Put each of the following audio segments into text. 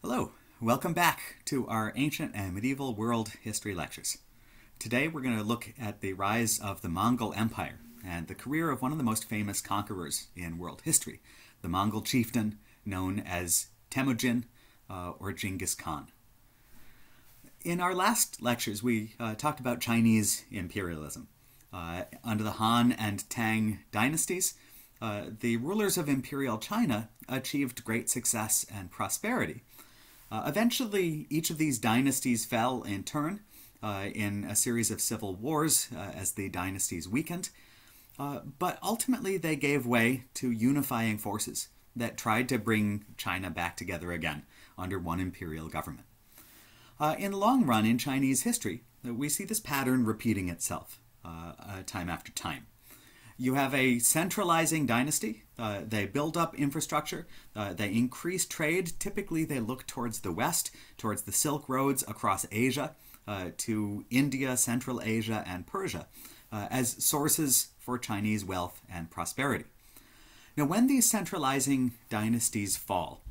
Hello, welcome back to our Ancient and Medieval World History Lectures. Today we're going to look at the rise of the Mongol Empire and the career of one of the most famous conquerors in world history, the Mongol chieftain known as Temujin or Chinggis Khan. In our last lectures we talked about Chinese imperialism. Under the Han and Tang dynasties, the rulers of imperial China achieved great success and prosperity. Eventually, each of these dynasties fell in turn in a series of civil wars as the dynasties weakened, but ultimately they gave way to unifying forces that tried to bring China back together again under one imperial government. In the long run in Chinese history, we see this pattern repeating itself time after time. You have a centralizing dynasty. They build up infrastructure. They increase trade. Typically, they look towards the west, towards the Silk Roads across Asia, to India, Central Asia, and Persia, as sources for Chinese wealth and prosperity. Now, when these centralizing dynasties fall,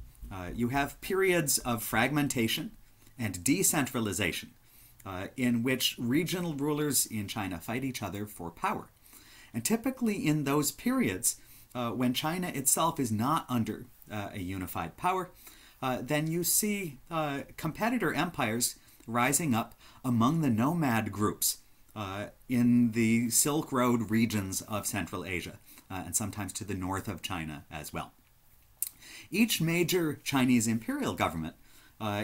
you have periods of fragmentation and decentralization, in which regional rulers in China fight each other for power. And typically in those periods, when China itself is not under a unified power, then you see competitor empires rising up among the nomad groups in the Silk Road regions of Central Asia, and sometimes to the north of China as well. Each major Chinese imperial government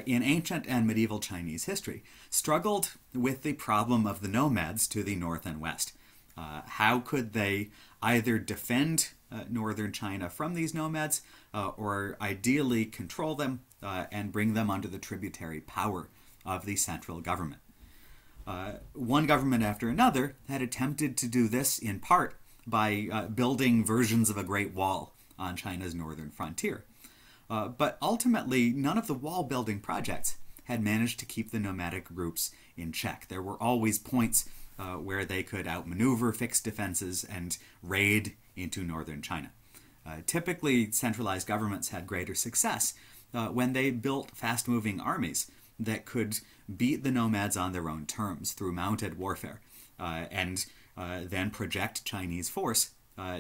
in ancient and medieval Chinese history struggled with the problem of the nomads to the north and west. How could they either defend northern China from these nomads or ideally control them and bring them under the tributary power of the central government? One government after another had attempted to do this in part by building versions of a Great Wall on China's northern frontier. But ultimately, none of the wall-building projects had managed to keep the nomadic groups in check. There were always points where they could outmaneuver fixed defenses and raid into northern China. Typically, centralized governments had greater success when they built fast-moving armies that could beat the nomads on their own terms through mounted warfare and then project Chinese force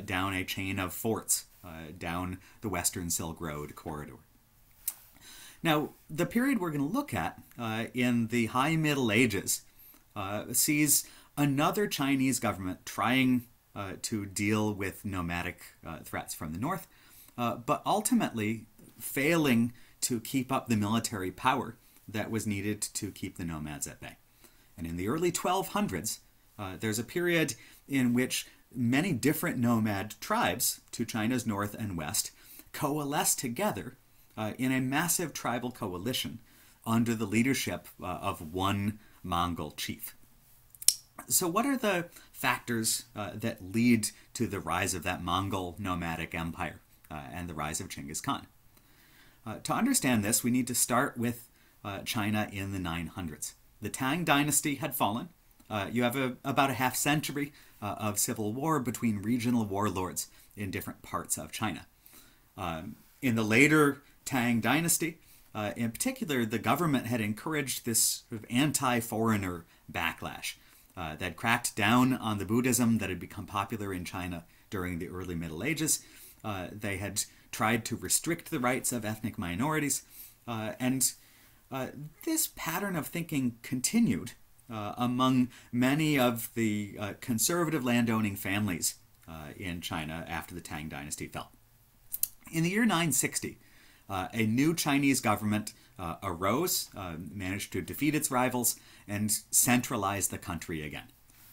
down a chain of forts down the Western Silk Road corridor. Now, the period we're going to look at in the High Middle Ages sees another Chinese government trying to deal with nomadic threats from the north, but ultimately failing to keep up the military power that was needed to keep the nomads at bay. And in the early 1200s, there's a period in which many different nomad tribes to China's north and west coalesce together in a massive tribal coalition under the leadership of one Mongol chief. So what are the factors that lead to the rise of that Mongol nomadic empire and the rise of Chinggis Khan? To understand this, we need to start with China in the 900s. The Tang dynasty had fallen. You have about a half century of civil war between regional warlords in different parts of China. In the later Tang dynasty, in particular, the government had encouraged this sort of anti-foreigner backlash that cracked down on the Buddhism that had become popular in China during the early Middle Ages. They had tried to restrict the rights of ethnic minorities, and this pattern of thinking continued among many of the conservative landowning families in China after the Tang dynasty fell. In the year 960, a new Chinese government arose, managed to defeat its rivals, and centralize the country again.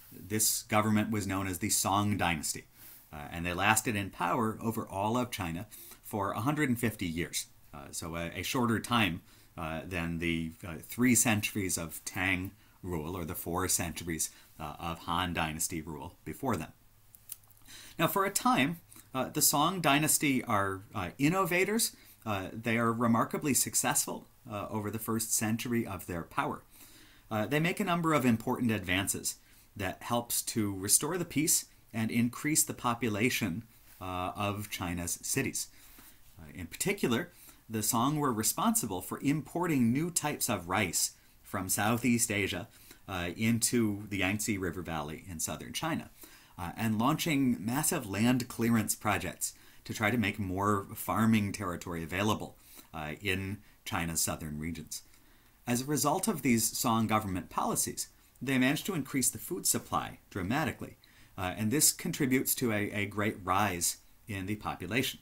This government was known as the Song dynasty, and they lasted in power over all of China for 150 years, so a shorter time than the 3 centuries of Tang rule or the 4 centuries of Han dynasty rule before them. Now, for a time, the Song dynasty are innovators. They are remarkably successful over the first century of their power. They make a number of important advances that helps to restore the peace and increase the population of China's cities. In particular, the Song were responsible for importing new types of rice from Southeast Asia into the Yangtze River Valley in southern China, and launching massive land clearance projects to try to make more farming territory available in China's southern regions. As a result of these Song government policies, they managed to increase the food supply dramatically, and this contributes to a great rise in the population.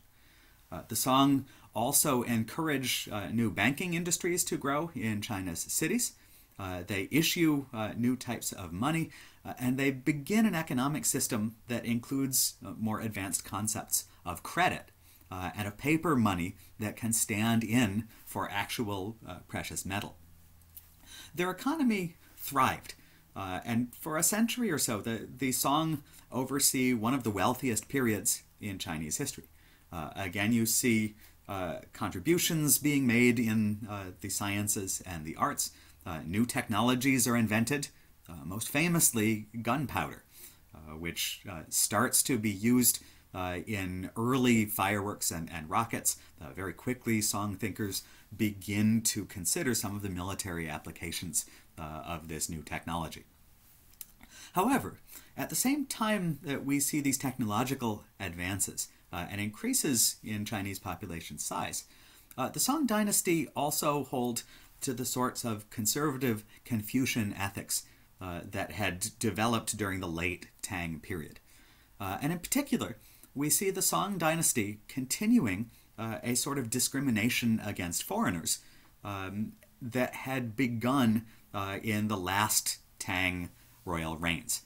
The Song also encourage new banking industries to grow in China's cities. They issue new types of money, and they begin an economic system that includes more advanced concepts of credit and of paper money that can stand in for actual precious metal. Their economy thrived, and for a century or so, the Song oversee one of the wealthiest periods in Chinese history. Again, you see contributions being made in the sciences and the arts. New technologies are invented, most famously gunpowder, which starts to be used in early fireworks and rockets. Very quickly, Song thinkers begin to consider some of the military applications of this new technology. However, at the same time that we see these technological advances and increases in Chinese population size, the Song dynasty also hold to the sorts of conservative Confucian ethics that had developed during the late Tang period. And in particular, we see the Song dynasty continuing a sort of discrimination against foreigners that had begun in the last Tang royal reigns.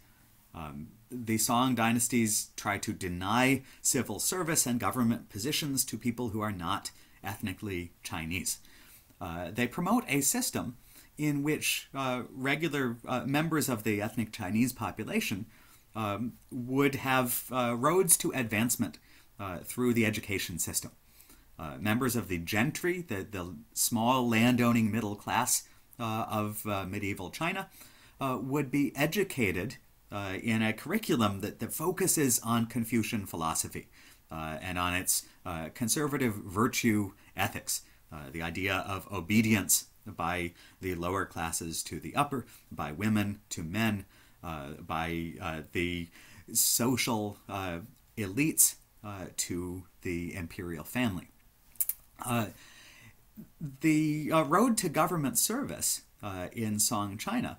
The Song dynasties try to deny civil service and government positions to people who are not ethnically Chinese. They promote a system in which regular members of the ethnic Chinese population would have roads to advancement through the education system. Members of the gentry, the small landowning middle class of medieval China, would be educated in a curriculum that focuses on Confucian philosophy and on its conservative virtue ethics. The idea of obedience by the lower classes to the upper, by women to men, by the social elites to the imperial family. The road to government service in Song China,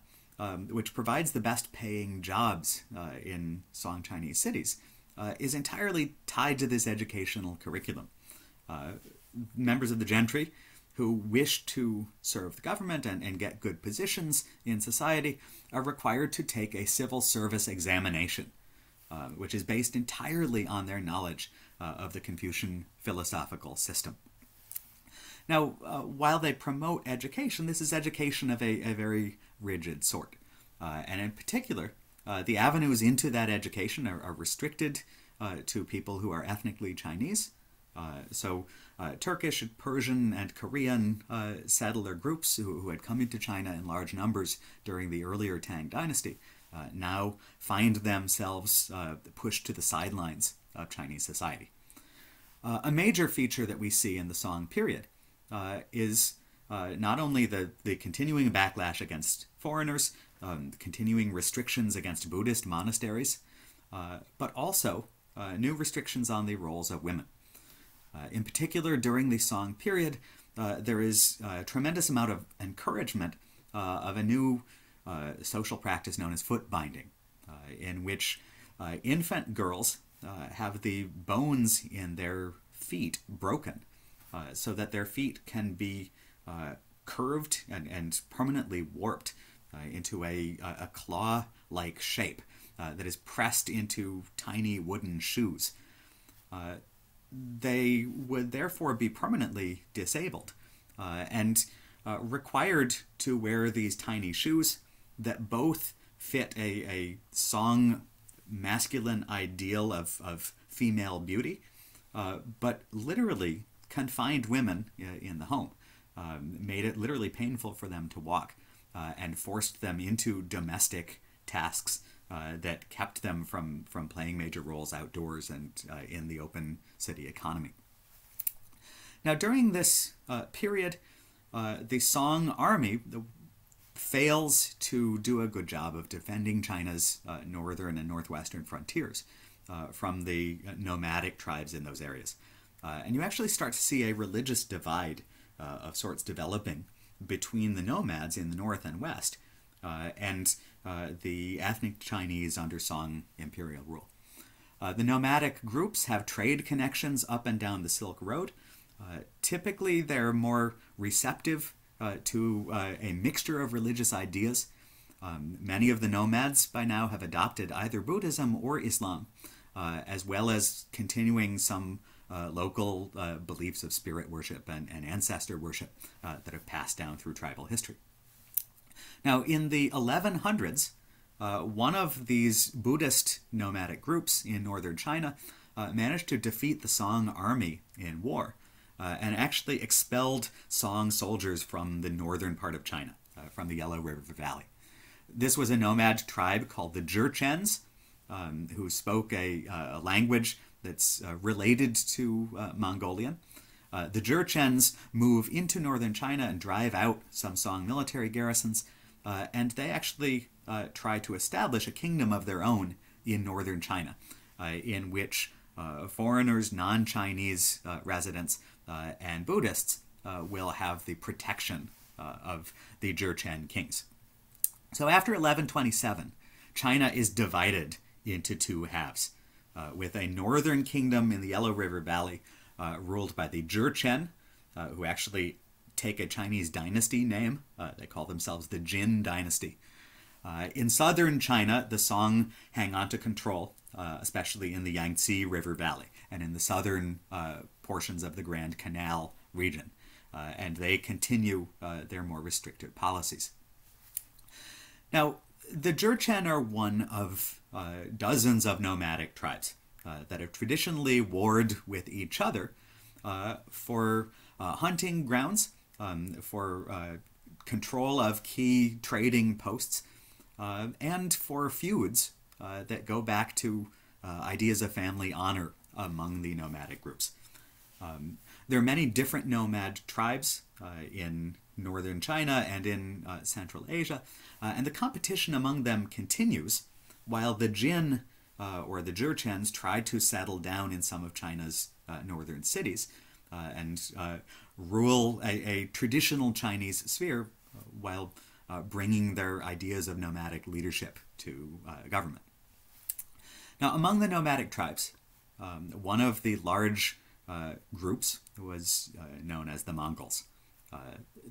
which provides the best paying jobs in Song Chinese cities, is entirely tied to this educational curriculum. Members of the gentry who wish to serve the government and get good positions in society are required to take a civil service examination, which is based entirely on their knowledge of the Confucian philosophical system. Now, while they promote education, this is education of a very rigid sort. And in particular, the avenues into that education are restricted to people who are ethnically Chinese. So Turkish, Persian, and Korean settler groups who had come into China in large numbers during the earlier Tang dynasty now find themselves pushed to the sidelines of Chinese society. A major feature that we see in the Song period is not only the continuing backlash against foreigners, continuing restrictions against Buddhist monasteries, but also new restrictions on the roles of women. In particular, during the Song period, there is a tremendous amount of encouragement of a new social practice known as foot binding, in which infant girls have the bones in their feet broken so that their feet can be curved and permanently warped into a claw-like shape that is pressed into tiny wooden shoes. They would therefore be permanently disabled and required to wear these tiny shoes that both fit a Song masculine ideal of female beauty, but literally confined women in the home, made it literally painful for them to walk, and forced them into domestic tasks that kept them from playing major roles outdoors and in the open city economy. Now, during this period, the Song army fails to do a good job of defending China's northern and northwestern frontiers from the nomadic tribes in those areas. And you actually start to see a religious divide of sorts developing between the nomads in the north and west and the ethnic Chinese under Song imperial rule. The nomadic groups have trade connections up and down the Silk Road. Typically, they're more receptive to a mixture of religious ideas. Many of the nomads by now have adopted either Buddhism or Islam, as well as continuing some local beliefs of spirit worship and ancestor worship that have passed down through tribal history. Now, in the 1100s, one of these Buddhist nomadic groups in northern China managed to defeat the Song army in war and actually expelled Song soldiers from the northern part of China, from the Yellow River Valley. This was a nomad tribe called the Jurchens, who spoke a language that's related to Mongolian. The Jurchens move into northern China and drive out some Song military garrisons, and they actually try to establish a kingdom of their own in northern China, in which foreigners, non-Chinese residents, and Buddhists will have the protection of the Jurchen kings. So after 1127, China is divided into two halves, with a northern kingdom in the Yellow River Valley ruled by the Jurchen, who actually take a Chinese dynasty name. They call themselves the Jin dynasty. In southern China, the Song hang on to control, especially in the Yangtze River Valley and in the southern portions of the Grand Canal region. And they continue their more restrictive policies. Now, the Jurchen are one of dozens of nomadic tribes that have traditionally warred with each other for hunting grounds, for control of key trading posts, and for feuds that go back to ideas of family honor among the nomadic groups. There are many different nomad tribes in northern China and in Central Asia, and the competition among them continues while the Jin or the Jurchens try to settle down in some of China's northern cities and rule a traditional Chinese sphere while bringing their ideas of nomadic leadership to government. Now, among the nomadic tribes, one of the large groups was known as the Mongols.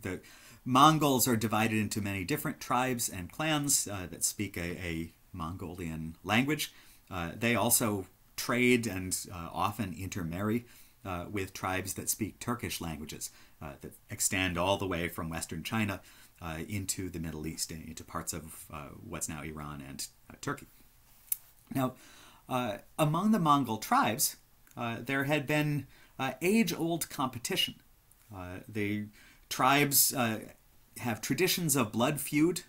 The Mongols are divided into many different tribes and clans that speak a Mongolian language. They also trade and often intermarry with tribes that speak Turkish languages that extend all the way from Western China into the Middle East, into parts of what's now Iran and Turkey. Now, among the Mongol tribes, there had been age-old competition. The tribes have traditions of blood feud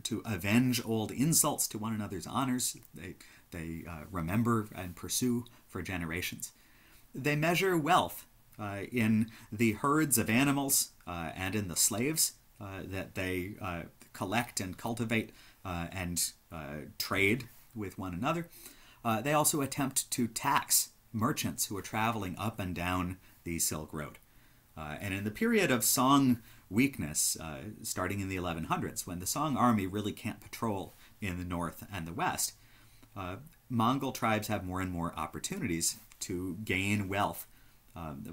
to avenge old insults to one another's honors. They remember and pursue for generations. They measure wealth in the herds of animals and in the slaves that they collect and cultivate and trade with one another. They also attempt to tax merchants who are traveling up and down the Silk Road. And in the period of Song weakness, starting in the 1100s, when the Song army really can't patrol in the north and the west, Mongol tribes have more and more opportunities to gain wealth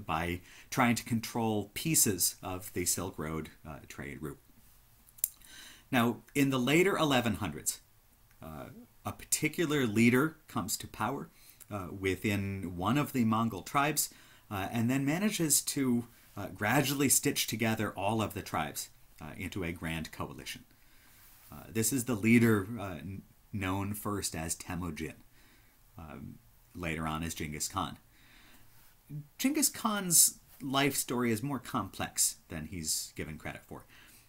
by trying to control pieces of the Silk Road trade route. Now, in the later 1100s, a particular leader comes to power within one of the Mongol tribes and then manages to gradually stitch together all of the tribes into a grand coalition. This is the leader known first as Temujin, later on as Chinggis Khan. Chinggis Khan's life story is more complex than he's given credit for.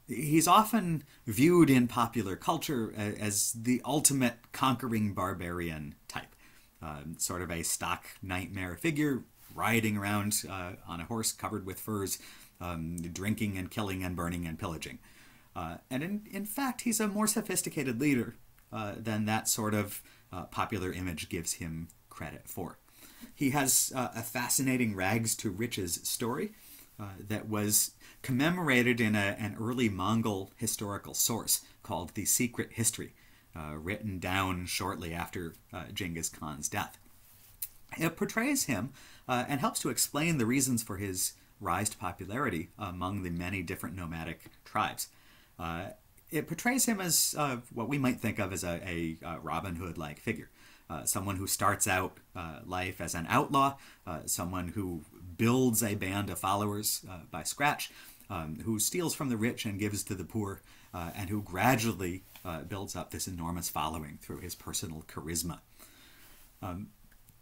He's often viewed in popular culture as the ultimate conquering barbarian type, sort of a stock nightmare figure, riding around on a horse covered with furs, drinking and killing and burning and pillaging. And in fact, he's a more sophisticated leader than that sort of popular image gives him credit for. He has a fascinating rags to riches story that was commemorated in an early Mongol historical source called The Secret History, written down shortly after Chinggis Khan's death. It portrays him and helps to explain the reasons for his rise to popularity among the many different nomadic tribes. It portrays him as what we might think of as a Robin Hood-like figure. Someone who starts out life as an outlaw, someone who builds a band of followers by scratch, who steals from the rich and gives to the poor, and who gradually builds up this enormous following through his personal charisma.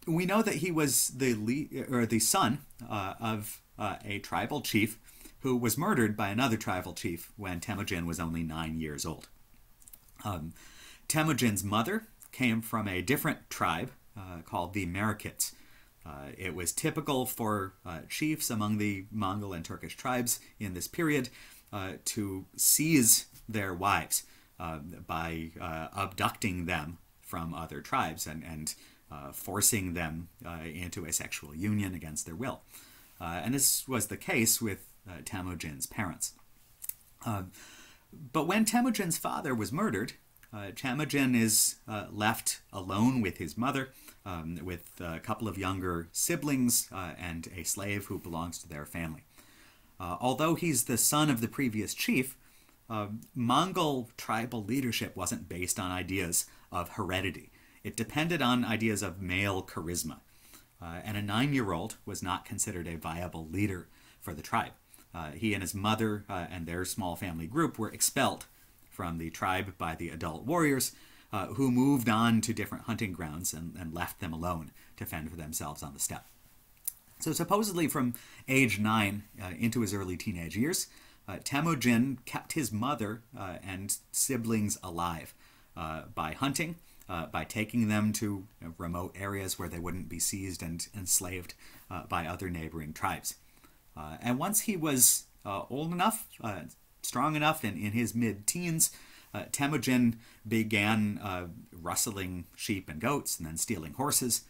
We know that he was the son of a tribal chief who was murdered by another tribal chief when Temujin was only 9 years old. Temujin's mother came from a different tribe called the Merakits. It was typical for chiefs among the Mongol and Turkish tribes in this period to seize their wives by abducting them from other tribes and forcing them into a sexual union against their will. And this was the case with Temujin's parents. But when Temujin's father was murdered, Temujin is left alone with his mother, with a couple of younger siblings and a slave who belongs to their family. Although he's the son of the previous chief, Mongol tribal leadership wasn't based on ideas of heredity. It depended on ideas of male charisma. And a 9-year-old was not considered a viable leader for the tribe. He and his mother and their small family group were expelled from the tribe by the adult warriors, who moved on to different hunting grounds and left them alone to fend for themselves on the steppe. So supposedly from age 9 into his early teenage years, Temujin kept his mother and siblings alive by hunting, by taking them to remote areas where they wouldn't be seized and enslaved by other neighboring tribes. And once he was old enough, strong enough, in his mid-teens, Temujin began rustling sheep and goats and then stealing horses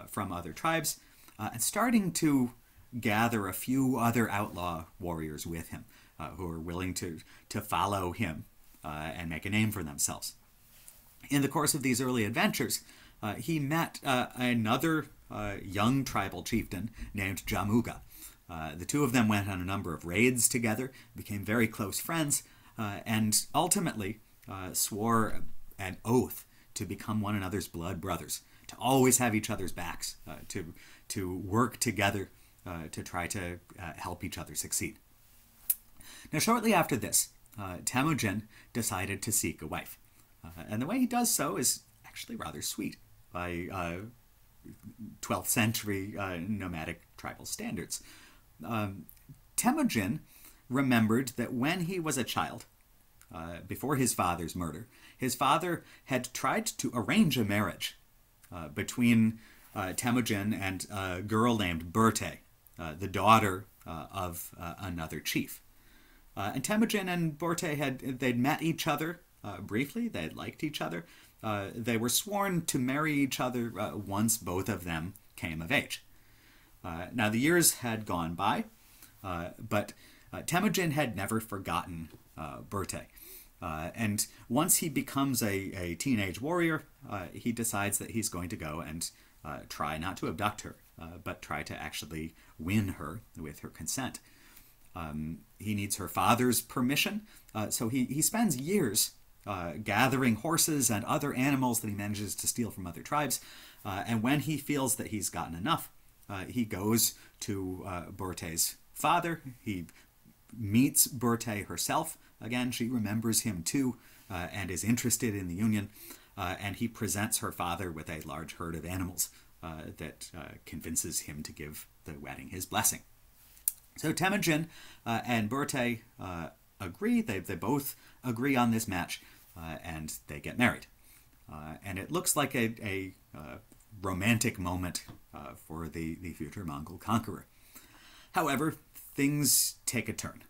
from other tribes and starting to gather a few other outlaw warriors with him who were willing to follow him and make a name for themselves. In the course of these early adventures, he met another young tribal chieftain named Jamuga. The two of them went on a number of raids together, became very close friends, and ultimately swore an oath to become one another's blood brothers, to always have each other's backs, to work together to try to help each other succeed. Now, shortly after this, Temujin decided to seek a wife. And the way he does so is actually rather sweet by 12th century nomadic tribal standards. Temujin remembered that when he was a child, before his father's murder, his father had tried to arrange a marriage between Temujin and a girl named Berte, the daughter of another chief. And Temujin and Berte they'd met each other briefly. They had liked each other. They were sworn to marry each other once both of them came of age. Now, the years had gone by, but Temujin had never forgotten Berte. And once he becomes a teenage warrior, he decides that he's going to go and try not to abduct her, but try to actually win her with her consent. He needs her father's permission, so he spends years gathering horses and other animals that he manages to steal from other tribes, and when he feels that he's gotten enough, he goes to Berte's father. He meets Berte herself. Again, she remembers him too and is interested in the union, and he presents her father with a large herd of animals that convinces him to give the wedding his blessing. So Temujin and Berte agree. They both agree on this match, and they get married. And it looks like a romantic moment for the future Mongol conqueror. However, things take a turn.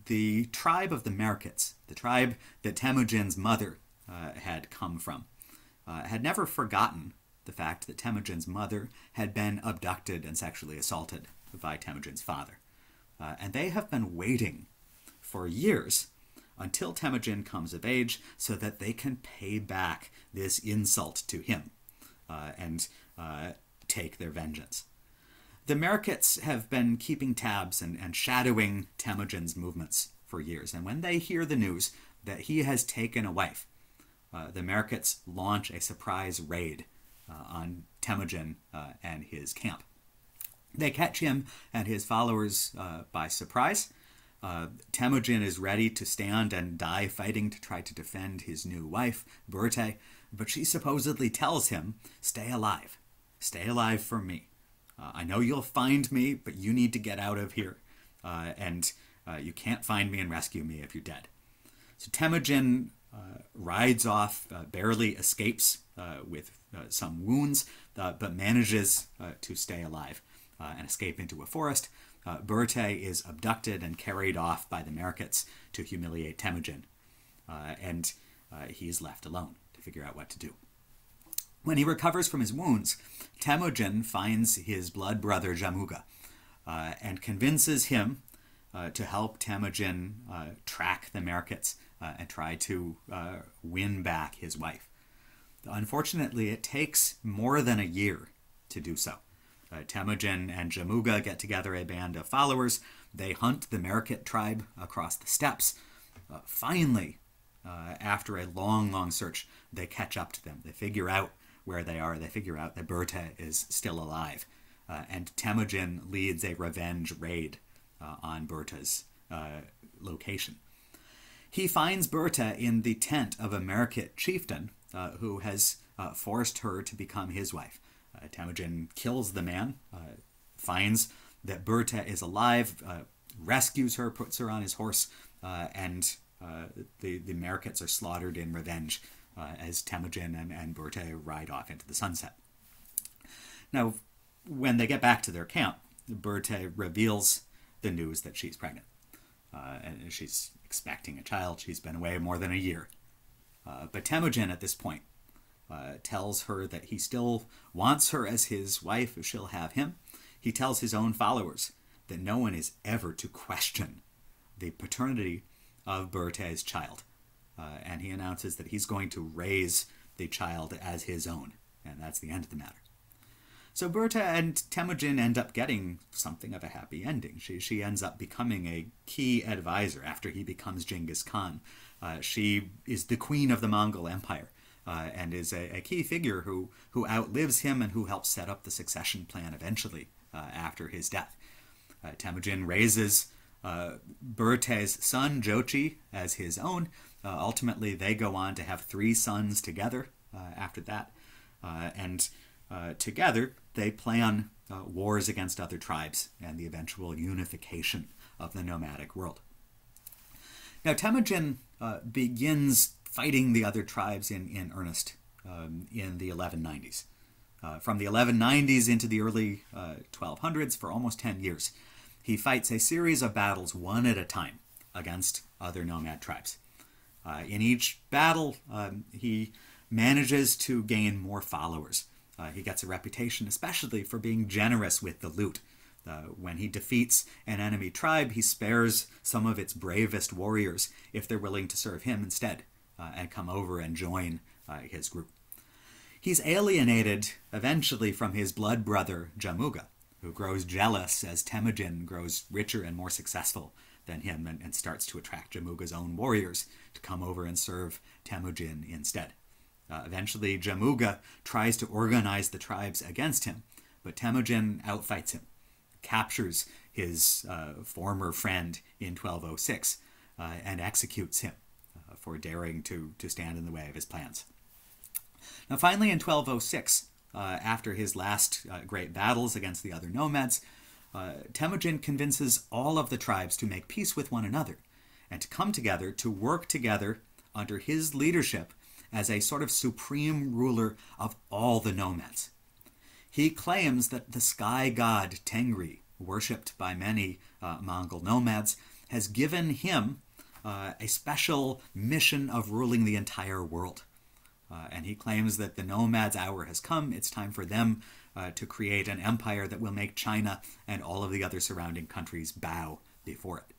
The tribe of the Merkits, the tribe that Temujin's mother had come from, had never forgotten the fact that Temujin's mother had been abducted and sexually assaulted by Temujin's father. And they have been waiting for years until Temujin comes of age so that they can pay back this insult to him and take their vengeance. The Merkits have been keeping tabs and shadowing Temujin's movements for years, and when they hear the news that he has taken a wife, the Merkits launch a surprise raid on Temujin and his camp. They catch him and his followers by surprise. Temujin is ready to stand and die fighting to try to defend his new wife, Berte, but she supposedly tells him, "Stay alive. Stay alive for me. I know you'll find me, but you need to get out of here, and you can't find me and rescue me if you're dead." So Temujin rides off, barely escapes with some wounds, but manages to stay alive and escape into a forest. Berte is abducted and carried off by the Merkits to humiliate Temujin, and he is left alone to figure out what to do. When he recovers from his wounds, Temujin finds his blood brother Jamuga and convinces him to help Temujin track the Merkits and try to win back his wife. Unfortunately, it takes more than a year to do so. Temujin and Jamuga get together a band of followers. They hunt the Merkit tribe across the steppes. Finally, after a long search, they catch up to them. They figure out where they are. They figure out that Berte is still alive. And Temujin leads a revenge raid on Berte's location. He finds Berta in the tent of a Merkit chieftain who has forced her to become his wife. Temujin kills the man, finds that Berta is alive, rescues her, puts her on his horse, and the Merkits are slaughtered in revenge as Temujin and Berta ride off into the sunset. Now, when they get back to their camp, Berta reveals the news that she's pregnant. And she's expecting a child. She's been away more than a year. But Temujin, at this point, tells her that he still wants her as his wife if she'll have him. He tells his own followers that no one is ever to question the paternity of Berte's child. And he announces that he's going to raise the child as his own. And that's the end of the matter. So Berta and Temujin end up getting something of a happy ending. She ends up becoming a key advisor after he becomes Chinggis Khan. She is the queen of the Mongol Empire and is a key figure who outlives him and who helps set up the succession plan eventually after his death. Temujin raises Berte's son, Jochi, as his own. Ultimately, they go on to have 3 sons together after that. And together, they plan wars against other tribes and the eventual unification of the nomadic world. Now, Temujin begins fighting the other tribes in earnest in the 1190s. From the 1190s into the early 1200s, for almost 10 years, he fights a series of battles one at a time against other nomad tribes. In each battle, he manages to gain more followers. He gets a reputation especially for being generous with the loot. When he defeats an enemy tribe, he spares some of its bravest warriors if they're willing to serve him instead and come over and join his group. He's alienated eventually from his blood brother Jamuga, who grows jealous as Temujin grows richer and more successful than him and starts to attract Jamuga's own warriors to come over and serve Temujin instead. Eventually, Jamuga tries to organize the tribes against him, but Temujin outfights him, captures his former friend in 1206, and executes him for daring to stand in the way of his plans. Now, finally, in 1206, after his last great battles against the other nomads, Temujin convinces all of the tribes to make peace with one another and to come together to work together under his leadership as a sort of supreme ruler of all the nomads. He claims that the sky god Tengri, worshipped by many Mongol nomads, has given him a special mission of ruling the entire world. And he claims that the nomads' hour has come. It's time for them to create an empire that will make China and all of the other surrounding countries bow before it.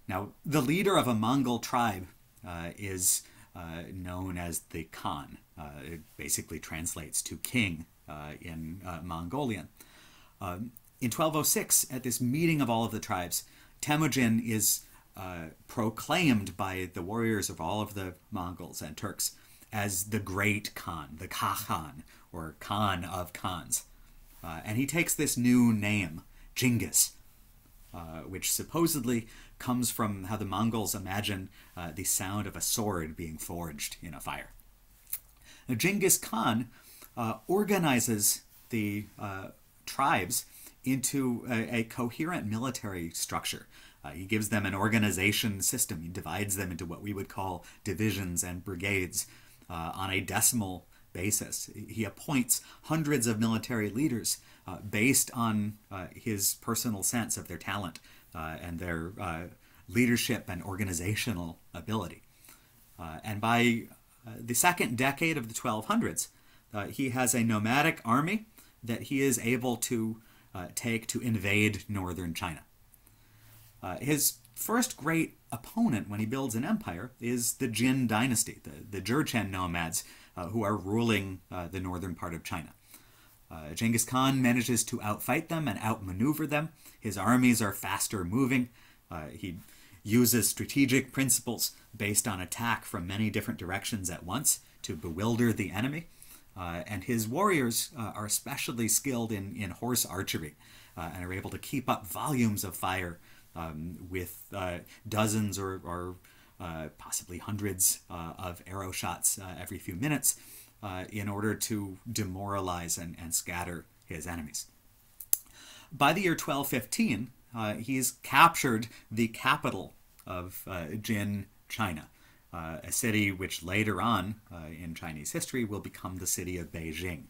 Now, the leader of a Mongol tribe is known as the Khan. It basically translates to king in Mongolian. In 1206, at this meeting of all of the tribes, Temujin is proclaimed by the warriors of all of the Mongols and Turks as the great Khan, the Khan, or Khan of Khans. And he takes this new name, Chinggis, which supposedly comes from how the Mongols imagine the sound of a sword being forged in a fire. Now, Chinggis Khan organizes the tribes into a coherent military structure. He gives them an organization system. He divides them into what we would call divisions and brigades on a decimal basis. He appoints hundreds of military leaders based on his personal sense of their talent and their leadership and organizational ability. And by the second decade of the 1200s, he has a nomadic army that he is able to take to invade northern China. His first great opponent when he builds an empire is the Jin dynasty, the Jurchen nomads who are ruling the northern part of China. Genghis Khan manages to outfight them and outmaneuver them. His armies are faster moving. He uses strategic principles based on attack from many different directions at once to bewilder the enemy. And his warriors are especially skilled in horse archery and are able to keep up volumes of fire with dozens or possibly hundreds of arrow shots every few minutes in order to demoralize and scatter his enemies. By the year 1215, he's captured the capital of Jin China, a city which later on in Chinese history will become the city of Beijing,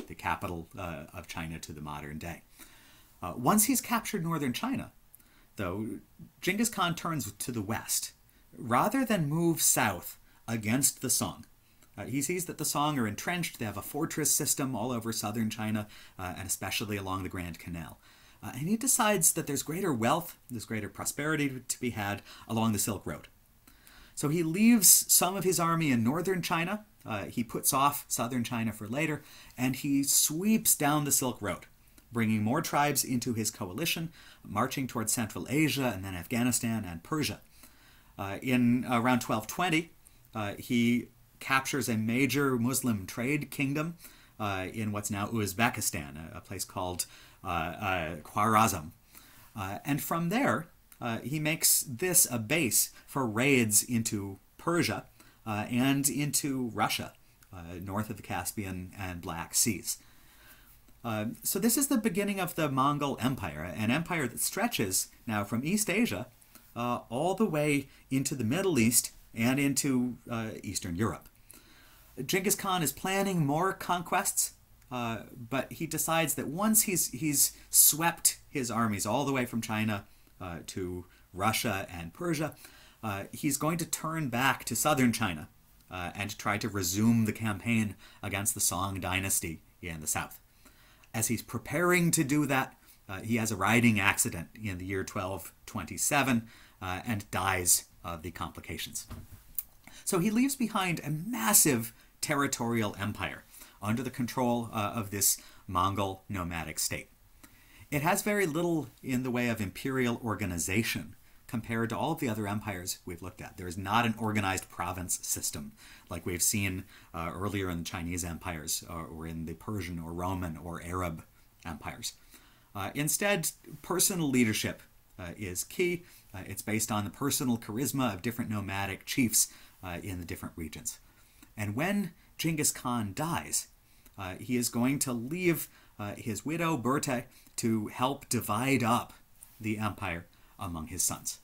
the capital of China to the modern day. Once he's captured northern China, though, Genghis Khan turns to the west. Rather than move south against the Song, he sees that the Song are entrenched. They have a fortress system all over southern China, and especially along the Grand Canal. And he decides that there's greater wealth, there's greater prosperity to be had along the Silk Road. So he leaves some of his army in northern China. He puts off southern China for later, and he sweeps down the Silk Road, bringing more tribes into his coalition, marching towards Central Asia and then Afghanistan and Persia. In around 1220, he captures a major Muslim trade kingdom in what's now Uzbekistan, a place called Khwarazm. And from there, he makes this a base for raids into Persia and into Russia, north of the Caspian and Black Seas. So this is the beginning of the Mongol Empire, an empire that stretches now from East Asia all the way into the Middle East and into Eastern Europe. Genghis Khan is planning more conquests, but he decides that once he's swept his armies all the way from China to Russia and Persia, he's going to turn back to southern China and try to resume the campaign against the Song dynasty in the south. As he's preparing to do that, he has a riding accident in the year 1227 and dies of the complications. So he leaves behind a massive territorial empire under the control of this Mongol nomadic state. It has very little in the way of imperial organization compared to all of the other empires we've looked at. There is not an organized province system like we've seen earlier in the Chinese empires or in the Persian or Roman or Arab empires. Instead, personal leadership is key. It's based on the personal charisma of different nomadic chiefs in the different regions. And when Genghis Khan dies, he is going to leave his widow Berte to help divide up the empire among his sons.